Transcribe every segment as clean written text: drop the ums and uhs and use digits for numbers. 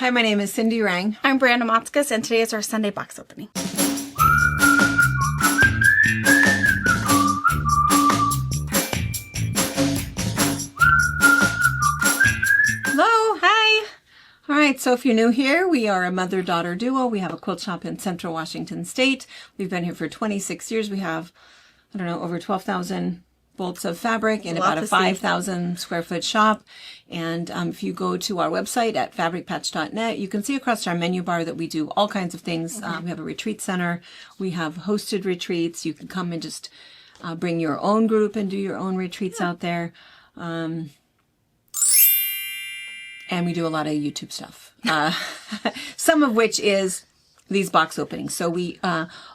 Hi, my name is Cindy Rang. I'm Brianna Motzkus, and today is our Sunday box opening. Hello. Hi. All right, so if you're new here, we are a mother-daughter duo. We have a quilt shop in Central Washington State. We've been here for 26 years. We have, over 12,000 bolts of fabric in about a 5,000 square foot shop. And if you go to our website at fabricpatch.net, you can see across our menu bar that we do all kinds of things. We have a retreat center. We have hosted retreats. You can come and just bring your own group and do your own retreats out there. And we do a lot of YouTube stuff, some of which is these box openings. So we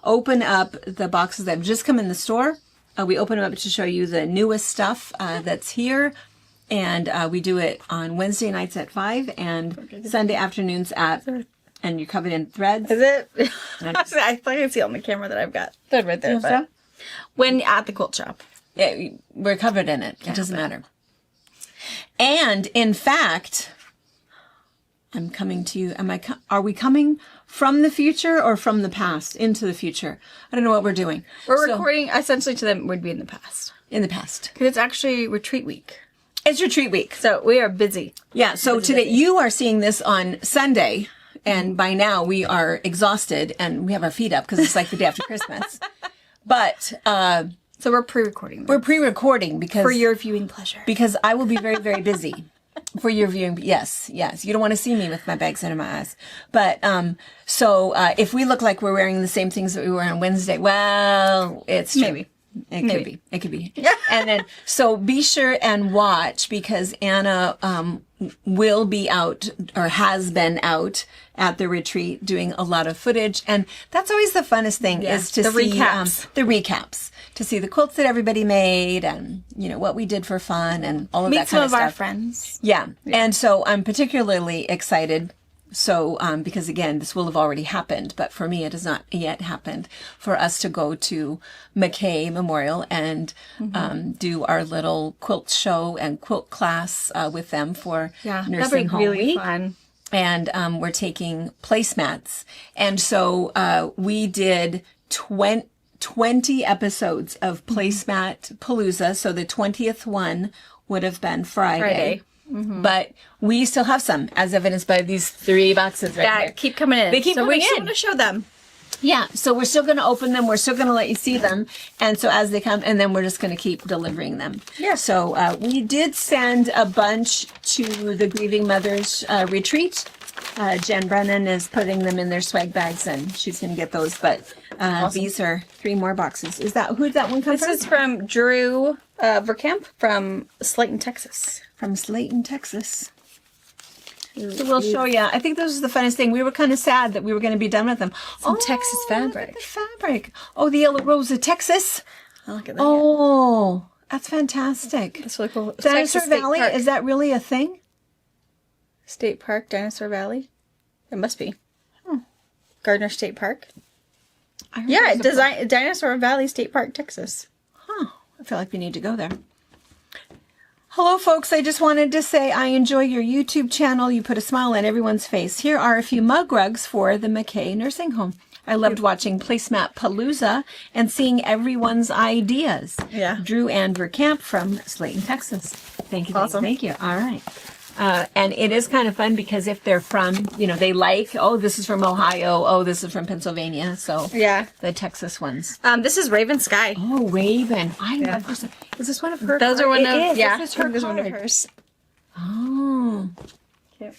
open up the boxes that have just come in the store. We open them up to show you the newest stuff that's here. And we do it on Wednesday nights at 5 and Sunday afternoons at, and you're covered in threads. Is it? I think I see it on the camera that I've got. Thread right there. But when at the quilt shop. Yeah, we're covered in it. It doesn't matter. And in fact, I'm coming to you. Are we coming from the future or from the past into the future? I don't know what we're doing. We're recording essentially to them would be in the past. In the past. Because it's actually retreat week. It's retreat week. So we are busy. Yeah. So today you are seeing this on Sunday. And by now we are exhausted and we have our feet up because it's like the day after Christmas. But, so we're pre-recording. We're pre-recording because. For your viewing pleasure. Because I will be very, very busy. For your viewing, yes. You don't want to see me with my bags under my eyes. But, so, if we look like we're wearing the same things that we were on Wednesday, well, it's true. Maybe. It could be. And then, so be sure and watch because Anna, will be out or has been out at the retreat doing a lot of footage. And that's always the funnest thing is to see the recaps, to see the quilts that everybody made and, what we did for fun and all of that kind of stuff. Meet some of our friends. Yeah. And so I'm particularly excited. So, because again, this will have already happened, but for me, it has not yet happened for us to go to McKay Memorial and, do our little quilt show and quilt class, with them for Nursing Home really Week. Fun. And, we're taking placemats. And so, we did 20 episodes of Placemat Palooza. So the 20th one would have been Friday. But we still have some, as evidenced by these 3 boxes right here. Keep coming in. They keep coming in. So we want to show them. Yeah, so we're still going to open them. We're still going to let you see them. And so as they come, and then we're just going to keep delivering them. Yeah. So we did send a bunch to the Grieving Mothers retreat. Jen Brennan is putting them in their swag bags, and she's going to get those. But these are 3 more boxes. Who'd that one come from? This is from Drew Verkamp from Slayton, Texas. From Slayton, Texas. So we'll show you. I think this is the funnest thing. We were kind of sad that we were going to be done with them. Some Texas fabric. Look at the fabric. Oh, the Yellow Rose of Texas. Look at that. Oh, that's fantastic. That's really cool. Dinosaur Valley, is that really a thing? State Park, Dinosaur Valley? It must be. Gardner State Park? Yeah, Dinosaur Valley State Park, Texas. Huh. I feel like we need to go there. Hello, folks. I just wanted to say I enjoy your YouTube channel. You put a smile on everyone's face. Here are a few mug rugs for the McKay Nursing Home. I loved watching Placemat Palooza and seeing everyone's ideas. Yeah. Drew Ann Verkamp from Slayton, Texas. Thank you. Awesome. Thank you. All right. And it is kind of fun because if they're from, they this is from Ohio. This is from Pennsylvania. So yeah, the Texas ones. This is Raven Sky. Oh, Raven. I love her. Is this one of her? Those are one of, This is her one of hers. Oh. Cute.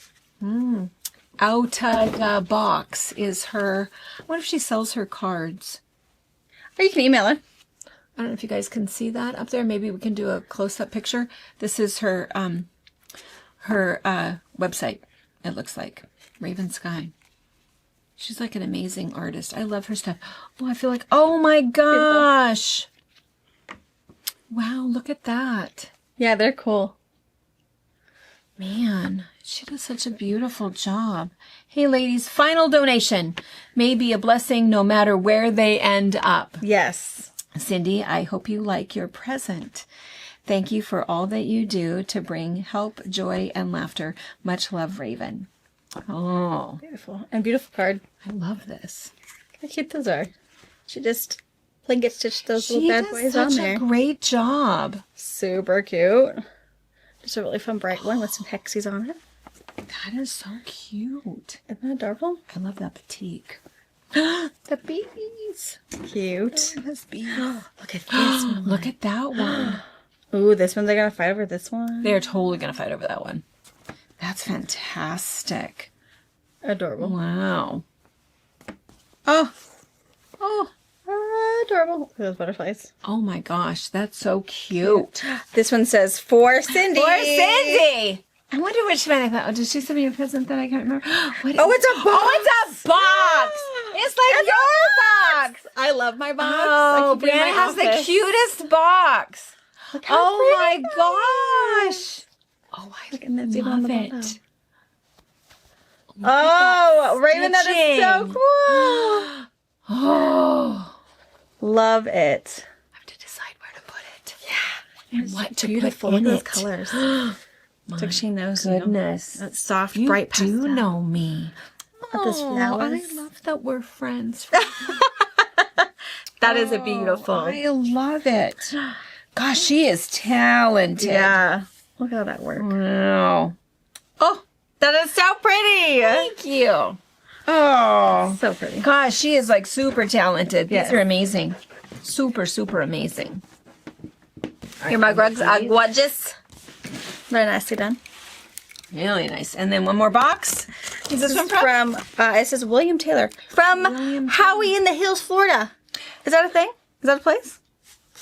Out of the box is her. What if she sells her cards? Or you can email her. I don't know if you guys can see that up there. Maybe we can do a close-up picture. This is her website, it looks like. Raven Sky. She's like an amazing artist. I love her stuff. Oh, I feel like, oh my gosh. Wow, look at that. Yeah, they're cool. Man, she does such a beautiful job. Hey, ladies, final donation may be a blessing no matter where they end up. Yes. Cindy, I hope you like your present. Thank you for all that you do to bring help, joy, and laughter. Much love, Raven. Oh, Beautiful. And beautiful card. I love this. Look how cute those are. She just blanket stitched those She little bad does boys on such there. a great job. Super cute. Just a really fun bright one with some hexies on it. That is so cute. Isn't that adorable? I love that batik. The bees. Cute. This bees. Look at this one. Look at that one. Ooh, this one, they're going to fight over this one. They're totally going to fight over that one. That's fantastic. Adorable. Wow. Oh. Oh. Adorable. Look at those butterflies. Oh my gosh, that's so cute. This one says, For Cindy. For Cindy. I wonder which one I thought. Oh, did she send me a present that I can't remember? What is Oh, it's a box. Oh, it's a box. It's like It's your box. I love my box. Oh, I keep it in Brianna my has the office. cutest box. Look how Oh my pretty that is. gosh. Oh, I Look, and that's even on love the bottom. it. Oh, Raven, that is so stitching. cool. Oh. Love it. I have to decide where to put it. Yeah. And what to Beautiful. put in Look at those it. colors. So she knows. you know, Goodness. that soft, You bright do pastel. know me. With those flowers. I love that we're friends. That is a beautiful. I love it. Gosh, she is talented. Yeah. Look at how that works. Wow. Oh, that is so pretty. Thank you. Oh. So pretty. Gosh, she is like super talented. Yes. These are amazing. Super, super amazing. Your mug rugs are gorgeous. Very nicely done. Really nice. And then one more box. Is this one from? It says William Taylor. From William Howie in the Hills, Florida. Is that a thing? Is that a place?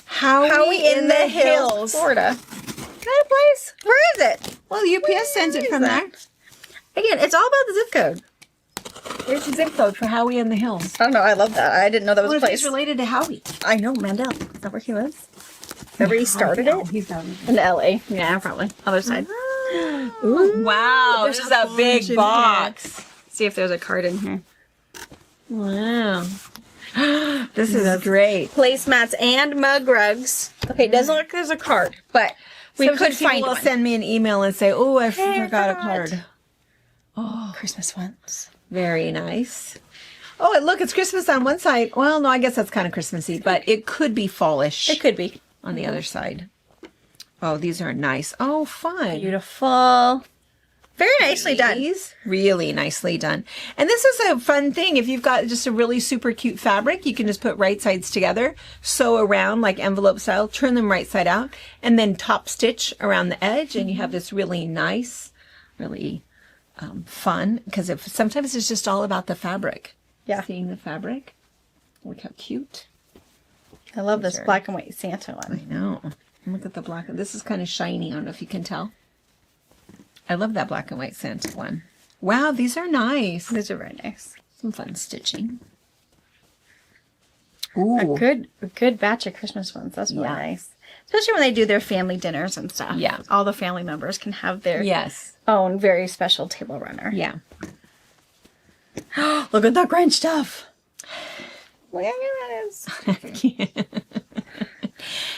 Howie in the Hills. Florida. Is that a place? Where is it? Well, UPS sent it from there. Again, it's all about the zip code. There's the zip code for Howie in the Hills. I don't know. I love that. I didn't know that was What a if place. he's related to Howie? I know, Mandel. Is that where he lives? Remember he started it? He's down. In LA. Yeah, probably. Other side. Ooh, wow, There's this is a a big bunch in box. See if there's a card in here. Wow. This is great. Placemats and mug rugs. Okay, it doesn't look like there's a card, but we could Sometimes people find will one. send me an email and say, "Oh, I Hey, I forgot a forgot." card." Christmas ones. Very nice. Oh, and look, it's Christmas on one side. Well, no, I guess that's kind of Christmassy, but it could be fallish It could be. on the other side. Oh, these are nice. Oh, fun. Beautiful. Very nicely done. These, really nicely done. And this is a fun thing. If you've got just a really super cute fabric, you can just put right sides together, sew around like envelope style, turn them right side out, and then top stitch around the edge. And you have this really nice, really fun, because sometimes it's just all about the fabric. Yeah. Seeing the fabric. Look how cute. I love this Sure. black and white Santa I one. know. Look at the black. This is kind of shiny. I don't know if you can tell. I love that black and white Santa one. Wow, these are nice. These are very nice. Some fun stitching. A Ooh. good batch of Christmas ones. That's really Yeah. nice. Especially when they do their family dinners and stuff. Yeah. All the family members can have their Yes. own very special table runner. Yeah. Look at the Grinch stuff. Look how good that is.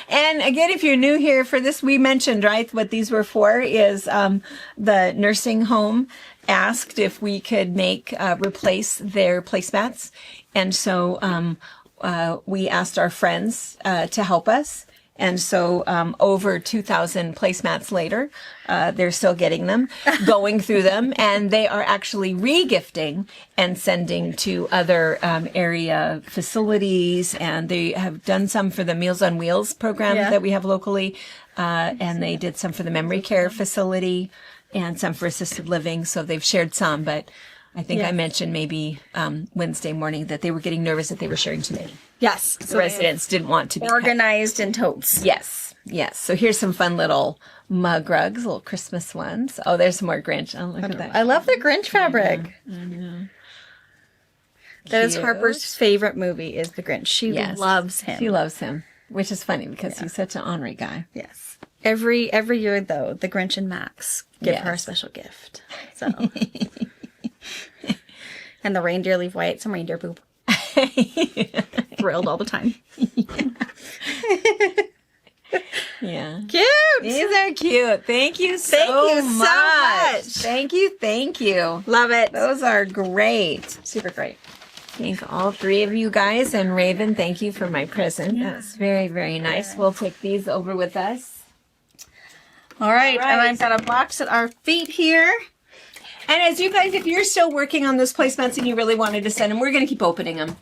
And again, if you're new here for this, we mentioned, right, what these were for is the nursing home asked if we could replace their placemats. And so we asked our friends to help us. And so over 2,000 placemats later, they're still getting them, going through them, and they are actually re-gifting and sending to other area facilities. And they have done some for the Meals on Wheels program Yeah. that we have locally, and they did some for the memory care facility and some for assisted living. So they've shared some, but I think I mentioned maybe Wednesday morning that they were getting nervous that they were sharing too many. Yes. The residents didn't want to be Organized in totes. Yes, yes. So here's some fun little mug rugs, little Christmas ones. Oh, there's some more Grinch. Oh, look at that. I love the Grinch fabric. That is Cute. Harper's favorite movie is The Grinch. She Yes. loves him. She loves him, which is funny because he's such an ornery guy. Yes. Every year though, the Grinch and Max give her a Yes. special gift. So and the reindeer leave white, some reindeer poop. Thrilled all the time. Yeah. Cute. These are cute. Thank you so Thank you so much. Thank you. Thank you. Love it. Those are great. Super great. Thank all three of you guys. And Raven, thank you for my present. That's very, very nice. We'll take these over with us. All right. All right. And I've got a box at our feet here. And as you guys, if you're still working on those placemats and you really wanted to send them, we're going to keep opening them.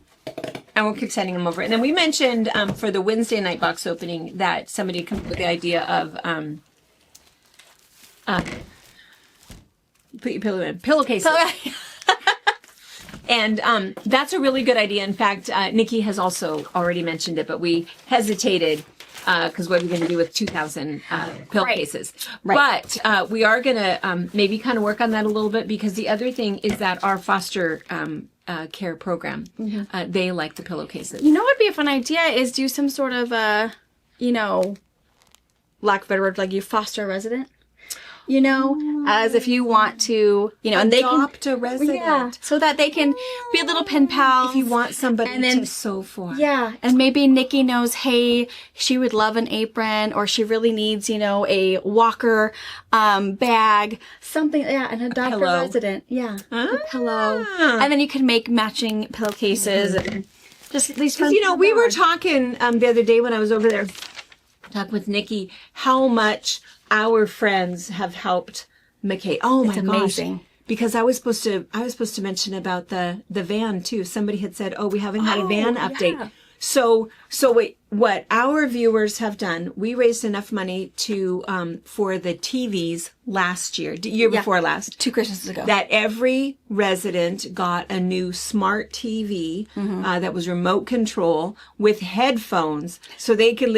And we'll keep sending them over. And then we mentioned for the Wednesday night box opening that somebody came up with the idea of put your pillow in pillowcases. And that's a really good idea. In fact, Nikki has also already mentioned it, but we hesitated because what are we going to do with 2,000 pillowcases? Right. But we are going to maybe kind of work on that a little bit, because the other thing is that our foster care program, they like the pillowcases. You know what would be a fun idea is do some sort of, lack of a better word, like you foster a resident. As if you want to, and they can Adopt a resident. Yeah, so that they can be little pen pals. If you want somebody And then- to sew for. Yeah, and maybe Nikki knows, hey, she would love an apron, or she really needs, a walker bag, something. Yeah, and adopt a pillow. resident. Yeah, a pillow, and then you can make matching pillowcases and just these. Because, we were talking the other day when I was over there, talking with Nikki, how much our friends have helped McKay. Oh my It's gosh. amazing. Because I was supposed to mention about the van too. Somebody had said, "Oh, we haven't had a van update." yeah. So wait, what our viewers have done, we raised enough money to for the TVs last year, year before last, 2 Christmases ago. that every resident got a new smart TV that was remote control with headphones, so they could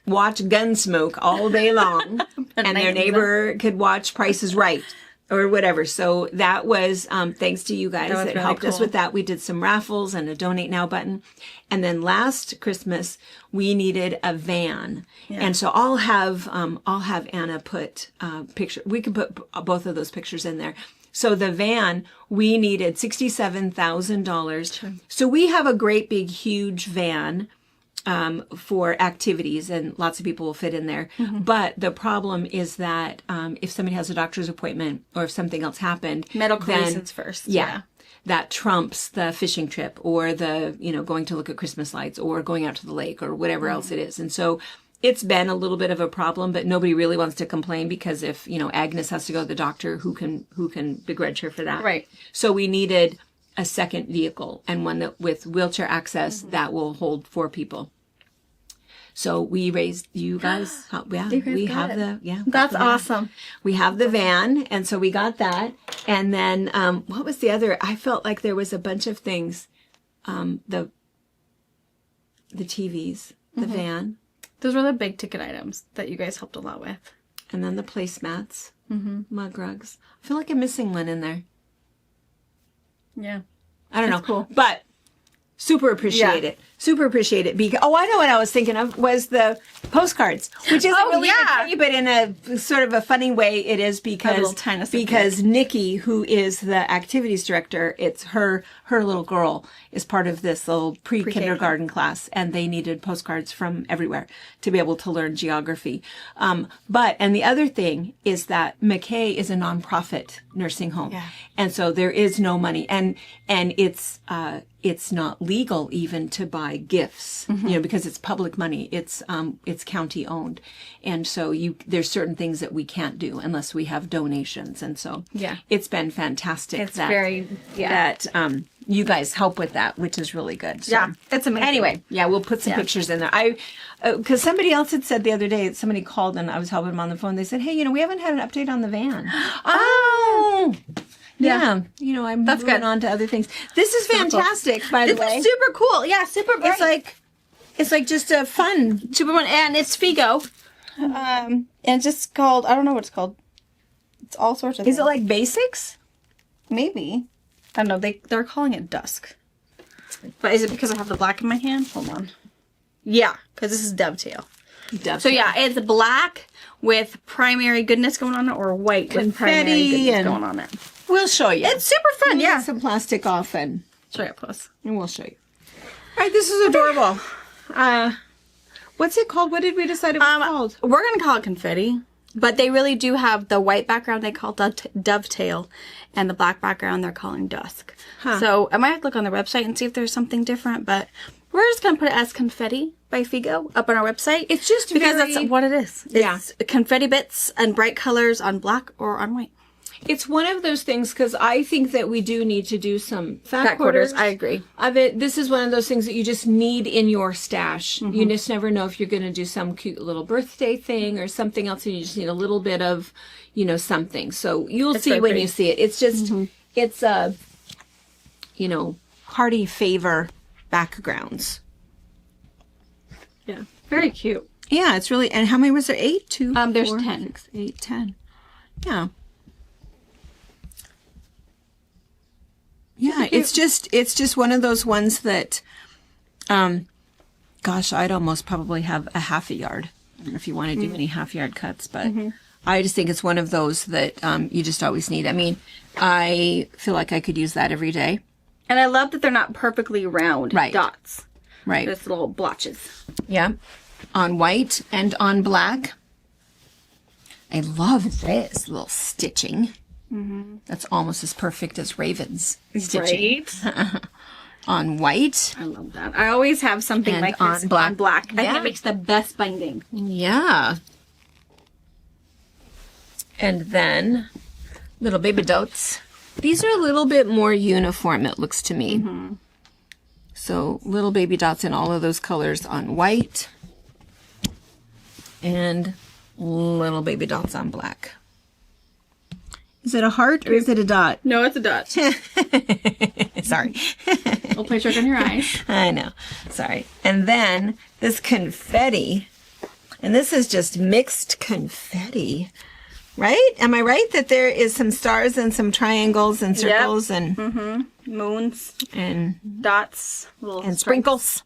watch Gunsmoke all day long, and their neighbor could watch Price is Right. Or whatever. So that was thanks to you guys that really helped us cool. with that. We did some raffles and a donate now button. And then last Christmas we needed a van. And so I'll have Anna put picture. We can put both of those pictures in there. So the van, we needed $67,000. So we have a great big huge van for activities, and lots of people will fit in there. But the problem is that if somebody has a doctor's appointment or if something else happened, Medical then- reasons first. Yeah. That trumps the fishing trip or the, going to look at Christmas lights or going out to the lake or whatever else it is. And so it's been a little bit of a problem, but nobody really wants to complain, because if, Agnes has to go to the doctor, who can begrudge her for that? Right. So we needed a second vehicle, and one that with wheelchair access that will hold 4 people. So we raised you guys. We got have it. the That's the van. awesome. We have the van, and so we got that. And then what was the other? I felt like there was a bunch of things. The TVs, the van, Those were the big ticket items that you guys helped a lot with. and then the placemats, mug rugs. I feel like I'm missing one in there. Yeah. I don't know. cool. But super appreciate Yeah. it. Super appreciate it. Because, I know what I was thinking of was the postcards, which isn't really yeah. a penny, but in a sort of a funny way it is, little tiny because Nikki, who is the activities director, it's her little girl is part of this little pre-kindergarten class, and they needed postcards from everywhere to be able to learn geography. And the other thing is that McKay is a nonprofit nursing home. Yeah. And so there is no money, and it's not legal even to buy gifts, because it's public money. It's county owned. And so there's certain things that we can't do unless we have donations. And so it's been fantastic. It's very, that you guys help with that, which is really good. So. Yeah, it's amazing. Anyway, we'll put some pictures in there. Because somebody else had said the other day, somebody called and I was helping them on the phone. They said, "Hey, we haven't had an update on the van." Oh, yeah. I'm That's moving good. on to other things. This is fantastic, by the This way. is super cool. Yeah, super bright. It's like just a fun. super fun, and it's Figo. And it's just called, I don't know what it's called. It's all sorts of Is things. it like basics? Maybe. I don't know. They're calling it Dusk. But is it because I have the black in my hand? Hold on. Yeah, because this is Dovetail. So yeah, it's black with primary goodness going on it, or white with primary Confetti goodness and- going on it. We'll show you. It's super fun, We'll yeah. get some plastic off and Show you up close. we'll show you. All right, this is adorable. What's it called? What did we decide it was called? We're going to call it confetti. But they really do have the white background they call dovetail, and the black background they're calling dusk. Huh. So I might have to look on their website and see if there's something different, but we're just going to put it as confetti by Figo up on our website. It's just because that's what it is. Yeah. It's confetti bits and bright colors on black or on white. It's one of those things, because I think that we do need to do some fat quarters. quarters. I agree. Of it. This is one of those things that you just need in your stash. You just never know if you're going to do some cute little birthday thing or something else, and you just need a little bit of, something. So you'll see when you see it. It's just, it's a, party favor backgrounds. Yeah. Very cute. Yeah, it's really, and how many was there? 8? 2? There's 4, 10. 6, 8, 10. Yeah. Yeah, it's just one of those ones that, gosh, I'd almost probably have a half a yard. I don't know if you want to do any half yard cuts, but I just think it's one of those that you just always need. I mean, I feel like I could use that every day. And I love that they're not perfectly round dots. Right. Just little blotches. Yeah. On white and on black. I love this little stitching. That's almost as perfect as Raven's stitching. Right. On white. I love that. I always have something And like on this black. on black. I Yeah. think it makes the best binding. Yeah. And then little baby dots. These are a little bit more uniform, it looks to me. So little baby dots in all of those colors on white. And little baby dots on black. Is it a heart or is it a dot? No, it's a dot. Sorry. We'll play trick on your eyes. I know. Sorry. And then this confetti. And this is just mixed confetti. Right? Am I right that there is some stars and some triangles and circles and Moons, and dots, little and sprinkles?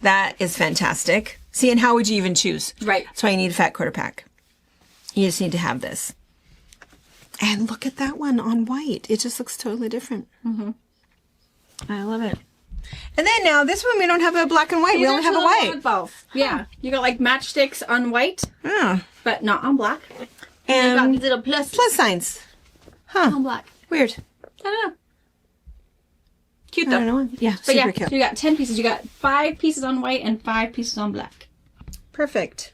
That is fantastic. See, and how would you even choose? Right. That's why you need a fat quarter pack. You just need to have this. And look at that one on white. It just looks totally different. I love it. And then now this one we don't have a black and white. We only have a white. Both. Yeah. You got like matchsticks on white, Yeah. but not on black. You got And these little plus signs. Huh. on black. Weird. I don't know. Cute I though. don't know. Yeah, But super yeah, cute. you got 10 pieces. You got 5 pieces on white and 5 pieces on black. Perfect.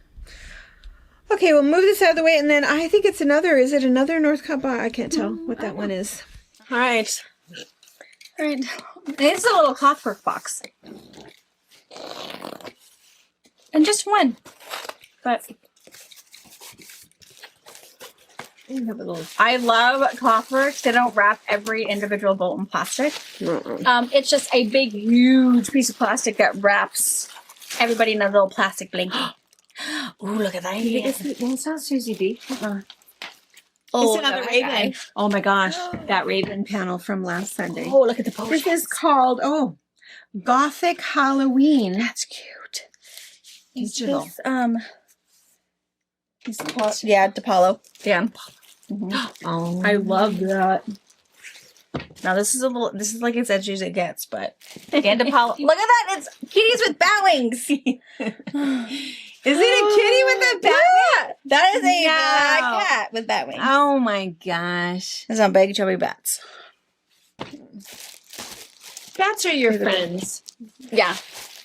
Okay, we'll move this out of the way, and then I think it's another. Is it another Northcott box? I can't tell what that one is. All right. All right. It's a little clockwork box. And just one. But I love clockwork. They don't wrap every individual bolt in plastic. It's just a big, huge piece of plastic that wraps everybody in a little plastic blanket. Ooh, look at that. It's not Susie B. Oh, It's another Raven. Oh my gosh, that Raven panel from last Sunday. Oh, look at the post. This is called, Gothic Halloween. That's cute. Digital. DePaulo. Dan. Oh, I love that. Now this is like as edgy as it gets, but Dan DePaulo. Look at that! It's kitties with bat wings. Is it a kitty with a bat? Yeah, that is a No. black cat with bat wings. Oh my gosh. It's on big chubby bats. Bats are your friends. Yeah.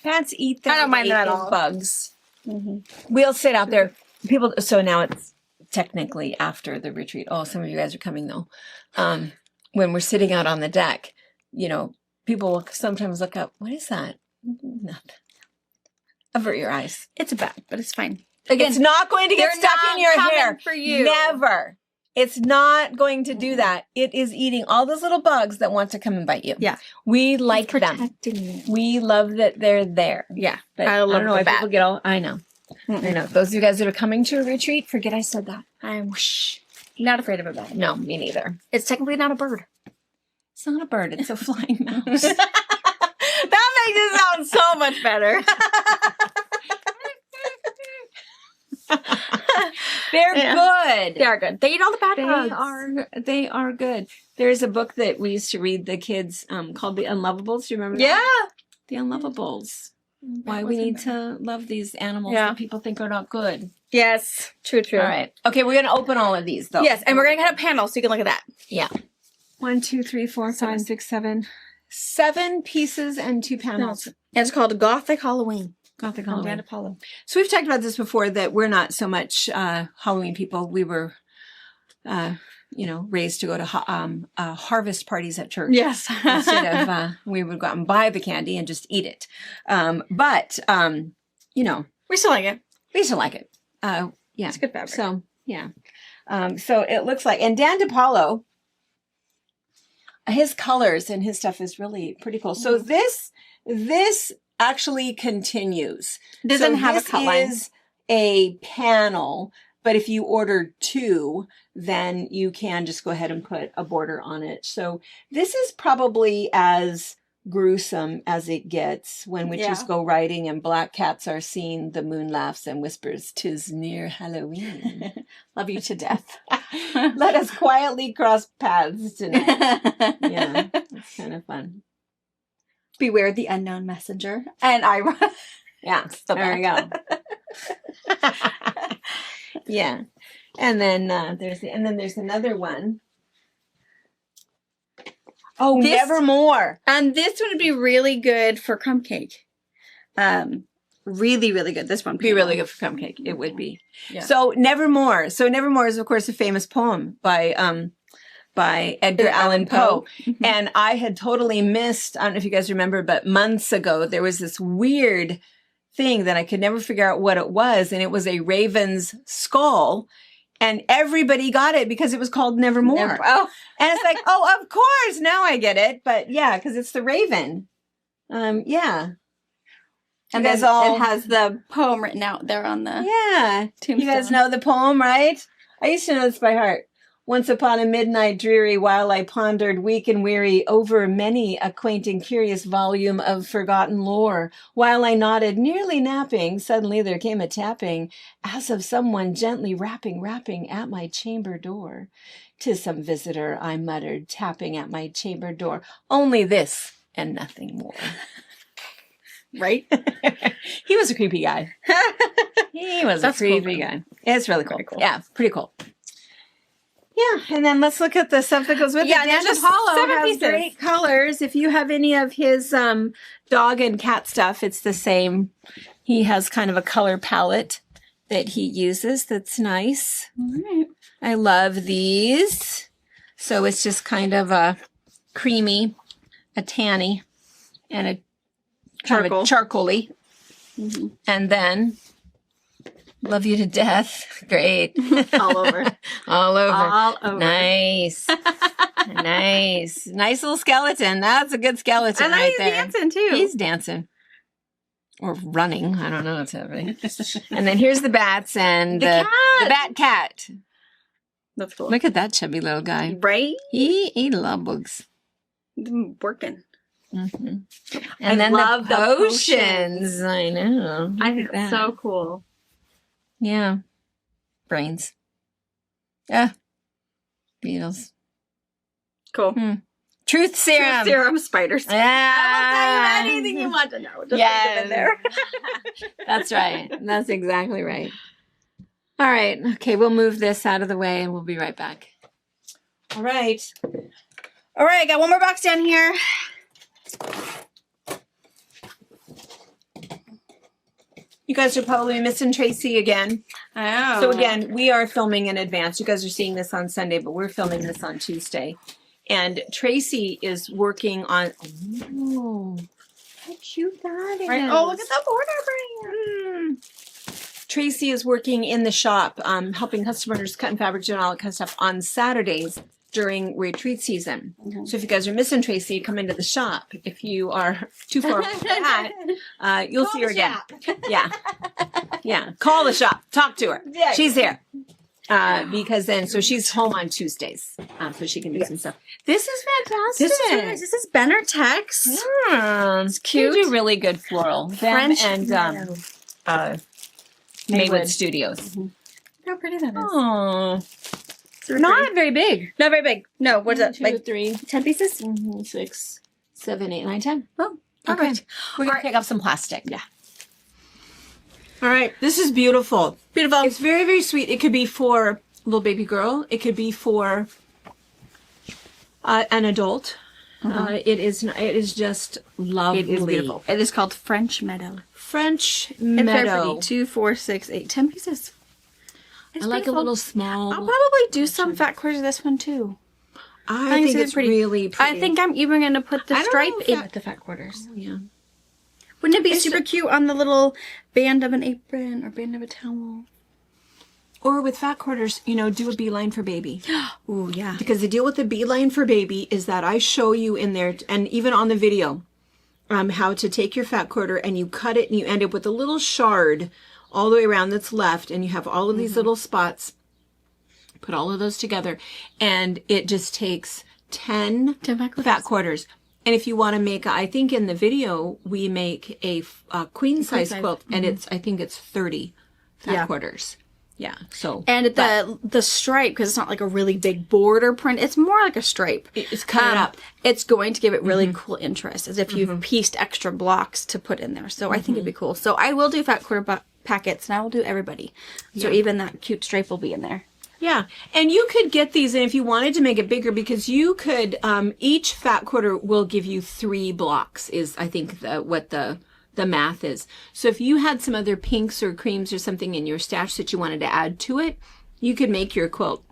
Bats eat them. I don't mind them at as all. bugs. We'll sit out there. People. So now it's technically after the retreat. Oh, some of you guys are coming though. When we're sitting out on the deck, people will sometimes look up. What is that? Nothing. Avert your eyes. It's a bat, but it's fine. Again, it's not going to get they're stuck not in your coming hair. for you. Never. It's not going to do that. It is eating all those little bugs that want to come and bite you. Yeah. We like them. Protecting you. We love that they're there. Yeah. But I love don't know the why bat. people get all. I know. I know. Those of you guys that are coming to a retreat, forget I said that. I'm not afraid of a bat. No, me neither. It's technically not a bird. It's not a bird. It's a flying mouse. That makes it sound so much better. They're good. They are good. They eat all the bad bugs. They are good. There's a book that we used to read the kids called The Unlovables. Do you remember that? Yeah. The Unlovables. why we need to love these animals that people think are not good. Yes, true. All right. Okay, we're gonna open all of these though. Yes, and we're gonna get a panel so you can look at that. Yeah. 1, 2, 3, 4, 5, 6, 7. 7 pieces and 2 panels. It's called Gothic Halloween. Gothic From Halloween. Dan Apollo. So we've talked about this before, that we're not so much Halloween people. We were, raised to go to harvest parties at church. Yes. Instead of we would go out and buy the candy and just eat it. But we still like it. we used to like it. Yeah, It's good fabric. So yeah. So it looks like, and Dan DePaulo, his colors and his stuff is really pretty cool. So this actually continues. It doesn't So have a this cut line. is a panel, but if you order 2, then you can just go ahead and put a border on it. So this is probably as gruesome as it gets when witches go riding and black cats are seen. The moon laughs and whispers, "'Tis near Halloween." Love you to death. Let us quietly cross paths tonight. Yeah, it's kind of fun. Beware the unknown messenger. And I run. Yeah, the there we go. Yeah, and then there's another one. Oh, This- Nevermore. And this would be really good for crumb cake. Really, really good. This one Be really good for crumb cake. It would be. Yeah. So Nevermore. So Nevermore is of course a famous poem by Edgar Allan Poe. Mhm. And I had totally missed, I don't know if you guys remember, but months ago there was this weird thing that I could never figure out what it was, and it was a raven's skull. And everybody got it because it was called Nevermore. Oh, And it's like, oh, of course, now I get it. But yeah, because it's the raven. Yeah. and You guys then all- it has the poem written out there on the Yeah. tombstone. You guys know the poem, right? I used to know this by heart. Once upon a midnight dreary, while I pondered weak and weary over many a quaint and curious volume of forgotten lore, while I nodded, nearly napping, suddenly there came a tapping, as of someone gently rapping at my chamber door. "'Tis some visitor," I muttered, tapping at my chamber door. "Only this and nothing more." right? He was a creepy guy. He was That's a creepy cool, though. guy. It's really cool. Very cool. Yeah, pretty cool. Yeah, and then let's look at the stuff that goes with Yeah, it. there's Dan just DePaulo 7 has pieces. great colors. If you have any of his dog and cat stuff, it's the same. He has kind of a color palette that he uses that's nice. All right. I love these. So it's just kind of a creamy, a tanny, and a kind of a charcoaly. Mhm. And then love you to death. Great. All over. All over. All over. Nice. Nice. Nice little skeleton. That's a good skeleton And then right he's there. dancing too. He's dancing. Or running. I don't know what's happening. And then here's the bats and The cat. the bat cat. That's cool. Look at that chubby little guy. Right? He loves bugs. Working. Mm-hmm. I And then love the the potions. I know. I Look think at that. it's so cool. Yeah. Brains. Yeah. Beetles. Cool. Truth serum. Serum spiders. Yeah. I will tell you anything you want to know. Just Yes. put them in there. That's right. That's exactly right. All right. Okay, we'll move this out of the way and we'll be right back. All right. All right, I got one more box down here. You guys are probably missing Tracy again. Oh. So again, we are filming in advance. You guys are seeing this on Sunday, but we're filming this on Tuesday. And Tracy is working on, oh, how cute that is. Right. Oh, look at the border brain. Tracy is working in the shop, helping customers cut and fabric, doing all that kind of stuff on Saturdays during retreat season. Mhm. So if you guys are missing Tracy, come into the shop. If you are too far from that, you'll Call see her the again. shop. Yeah. Yeah. Call the shop. Talk to her. Yeah. She's here. Because then, so she's home on Tuesdays, so she can do some stuff. This is fantastic. This is really nice. This is Benner Tex. It's cute. They do really good floral. Them French and meadow. Maywood Studios. Look how pretty that is. Oh, Super not pretty. very big. Not very big. No, what's that? 2, Like 3, 10 pieces? 6, 7, 8, 9, 10. Oh, Perfect. We're going to pick up some plastic. Yeah. All right. This is beautiful. Beautiful. It's very, very sweet. It could be for little baby girl. It could be for an adult. It is just lovely. It is beautiful. It is called French Meadow. French It's very meadow. pretty. 2, 4, 6, 8, 10 pieces. It's I like beautiful. a little small. I'll probably do some fat quarters of this one too. I think it's really pretty. I think I'm even going to put the I don't stripe know if in that- with the fat quarters. Yeah. Wouldn't it be It's super cute on the little band of an apron or band of a towel? Or with fat quarters, do a beeline for baby. Ooh, yeah. Because the deal with the beeline for baby is that I show you in there, and even on the video, how to take your fat quarter and you cut it and you end up with a little shard all the way around that's left, and you have all of these little spots. Put all of those together, and it just takes 10 fat quarters. And if you want to make, I think in the video we make a queen size quilt, and I think it's 30 fat quarters. Yeah. So And the stripe, because it's not like a really big border print, it's more like a stripe. It's cut up. It's going to give it really cool interest, as if you've pieced extra blocks to put in there. So I think it'd be cool. So I will do fat quarter packets, and I will do everybody. So even that cute stripe will be in there. Yeah, and you could get these, and if you wanted to make it bigger, because you could, each fat quarter will give you 3 blocks, is I think what the math is. So if you had some other pinks or creams or something in your stash that you wanted to add to it, you could make your quilt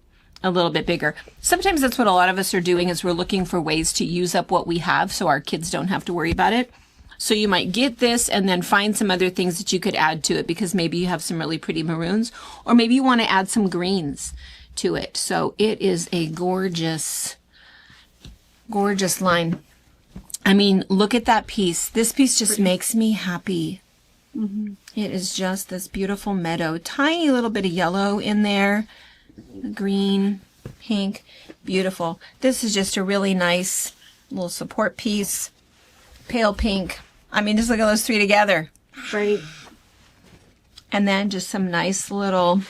a little bit bigger. Sometimes that's what a lot of us are doing, is we're looking for ways to use up what we have so our kids don't have to worry about it. So you might get this and then find some other things that you could add to it, because maybe you have some really pretty maroons, or maybe you want to add some greens to it. So it is a gorgeous, gorgeous line. I mean, look at that piece. This piece just makes me happy. It is just this beautiful meadow. Tiny little bit of yellow in there. Green, pink, beautiful. This is just a really nice little support piece. Pale pink. I mean, just look at those 3 together. Right. And then just some nice little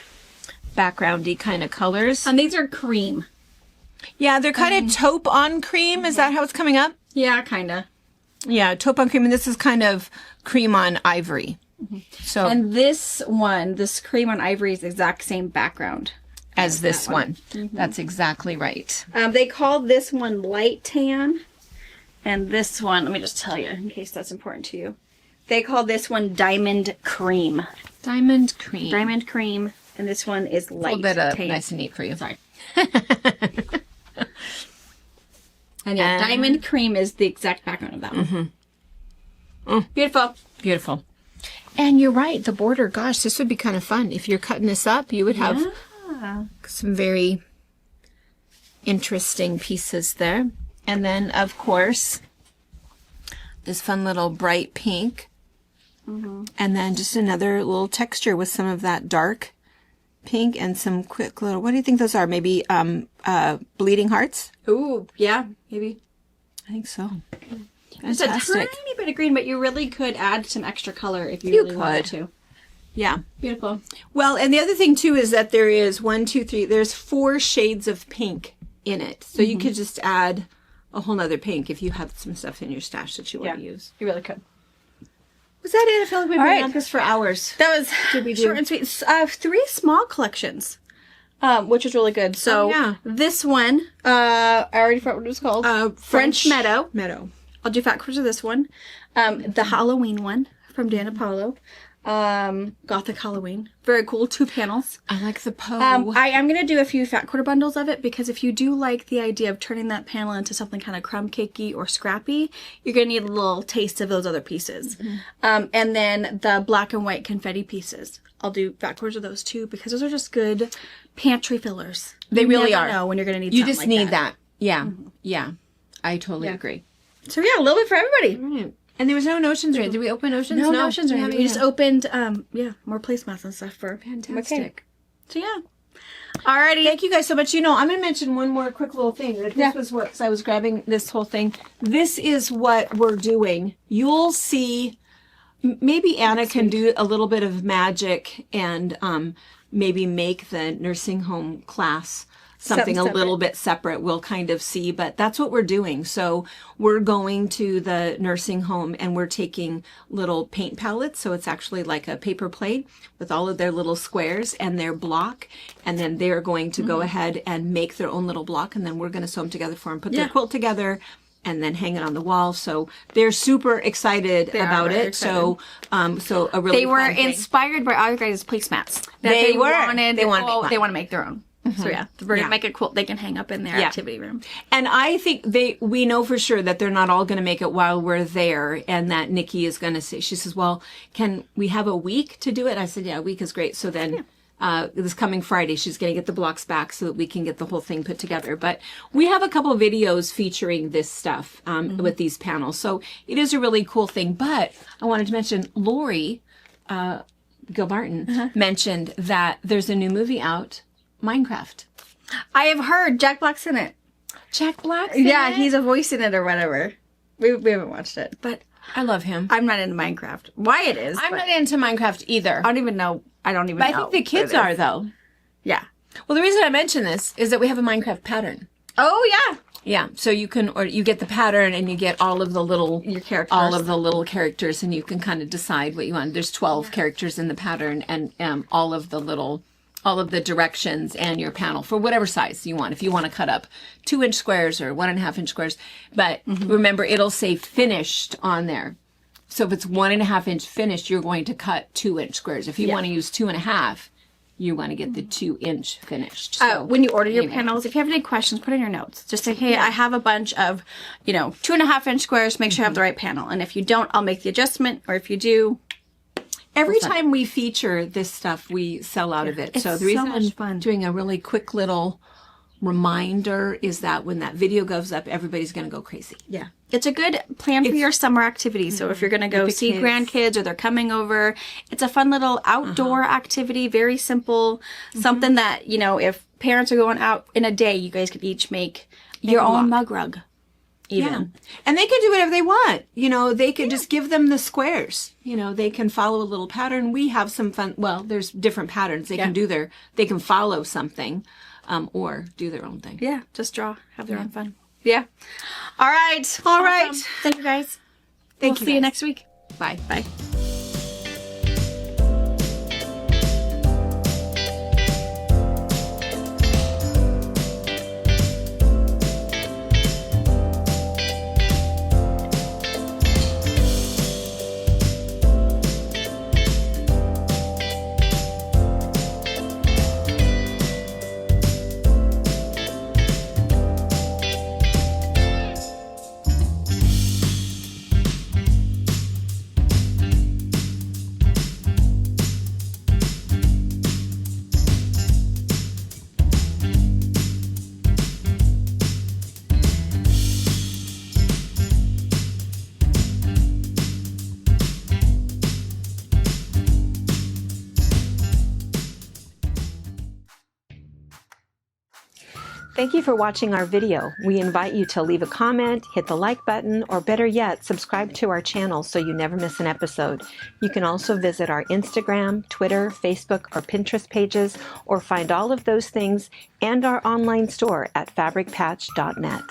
backgroundy kind of colors. And these are cream. Yeah, they're kind of taupe on cream. Is that how it's coming up? Yeah, kind of. Yeah, taupe on cream. And this is kind of cream on ivory. So And this one, this cream on ivory, is the exact same background as this one. That's exactly right. They call this one light tan. And this one, let me just tell you, in case that's important to you. They call this one diamond cream. Diamond cream. Diamond cream. And this one is A light little bit tan. nice and neat for you. Sorry. And yeah, diamond cream is the exact background of that one. Beautiful. Beautiful. And you're right, the border, gosh, this would be kind of fun. If you're cutting this up, you would have some very interesting pieces there. And then, of course, this fun little bright pink. And then just another little texture with some of that dark pink and some quick little, what do you think those are? Maybe bleeding hearts? Ooh, yeah, maybe. I think so. It's a Fantastic. tiny bit of green, but you really could add some extra color if you really wanted to. Yeah. Beautiful. Well, and the other thing too is that there is 1, 2, 3, there's 4 shades of pink in it. So you could just add a whole nother pink if you have some stuff in your stash that you want to use. You really could. Was that it? I feel like we've been right. on this for hours. That was we do? short and sweet. 3 small collections, which is really good. So yeah. this one, I already forgot what it was called. French Meadow. Meadow. I'll do fat quarters of this one. The Halloween one from Dan Apollo. Gothic Halloween. Very cool. 2 panels. I like the Poe. I am going to do a few fat quarter bundles of it, because if you do like the idea of turning that panel into something kind of crumb cakey or scrappy, you're going to need a little taste of those other pieces. And then the black and white confetti pieces. I'll do fat quarters of those too, because those are just good pantry fillers. They You really never are. know when you're going to need you something just like need that. Yeah. Yeah. I totally agree. So yeah, a little bit for everybody. Right. And there was no notions, right? Did we open notions? No notions or Yeah, anything. We just opened, more placemats and stuff for Fantastic. So yeah. Alrighty. Thank you guys so much. I'm going to mention one more quick little thing. This was what, 'cause I was grabbing this whole thing. This is what we're doing. You'll see, maybe Anna can do a little bit of magic and maybe make the nursing home class something a little bit separate, we'll kind of see, but that's what we're doing. So we're going to the nursing home and we're taking little paint palettes. So it's actually like a paper plate with all of their little squares and their block. And then they're going to go ahead and make their own little block. And then we're going to sew them together for them, put their quilt together, and then hang it on the wall. So they're super excited about it. Excited. So a really they were fun thing. Inspired by our guys' placemats. They wanted. They want to make their own. So yeah, we're gonna make a quilt they can hang up in their activity room. And I think we know for sure that they're not all going to make it while we're there, and that Nikki is going to say, she says, well, can we have a week to do it? I said, yeah, a week is great. So then this coming Friday, she's going to get the blocks back so that we can get the whole thing put together. But we have a couple of videos featuring this stuff with these panels. So it is a really cool thing. But I wanted to mention Lori Gilmartin mentioned that there's a new movie out, Minecraft. I have heard Jack Black's in it. Jack Black's in Yeah, it? he's a voice in it or whatever. We haven't watched it, but I love him. I'm not into Minecraft. Why it is? I'm not into Minecraft either. I don't even know. I don't even But know. I think the kids are, though. Yeah. Well, the reason I mention this is that we have a Minecraft pattern. Oh yeah. Yeah, so you can, or you get the pattern and you get all of the little, Your characters. all of the little characters, and you can kind of decide what you want. There's 12 characters in the pattern, and all of the directions and your panel for whatever size you want. If you want to cut up 2-inch squares or 1.5-inch squares, but remember, it'll say finished on there. So if it's 1.5-inch finished, you're going to cut 2-inch squares. If you want to use 2.5, you want to get the 2-inch finished. So When you order your panels, if you have any questions, put in your notes. Just say, hey, I have a bunch of, 2.5-inch squares. Make sure you have the right panel. And if you don't, I'll make the adjustment. Or if you do, every time we feature this stuff, we sell out of it. So the reason so much I'm fun. doing a really quick little reminder is that when that video goes up, everybody's going to go crazy. yeah, it's a good plan for your summer activity. So if you're going to go the see kids. grandkids or they're coming over, it's a fun little outdoor activity. Very simple. Something that, if parents are going out in a day, you guys could each make your own mug rug. Even. Yeah. And they can do whatever they want. They could just give them the squares. They can follow a little pattern. We have some fun. Well, there's different patterns. They can they can follow something, or do their own thing. Yeah, just draw, have their own fun. Yeah. All right. All right. Thank you guys. Thank We'll you see you guys. next week. Bye. Bye. Thank you for watching our video. We invite you to leave a comment, hit the like button, or better yet, subscribe to our channel so you never miss an episode. You can also visit our Instagram, Twitter, Facebook, or Pinterest pages, or find all of those things and our online store at fabricpatch.net.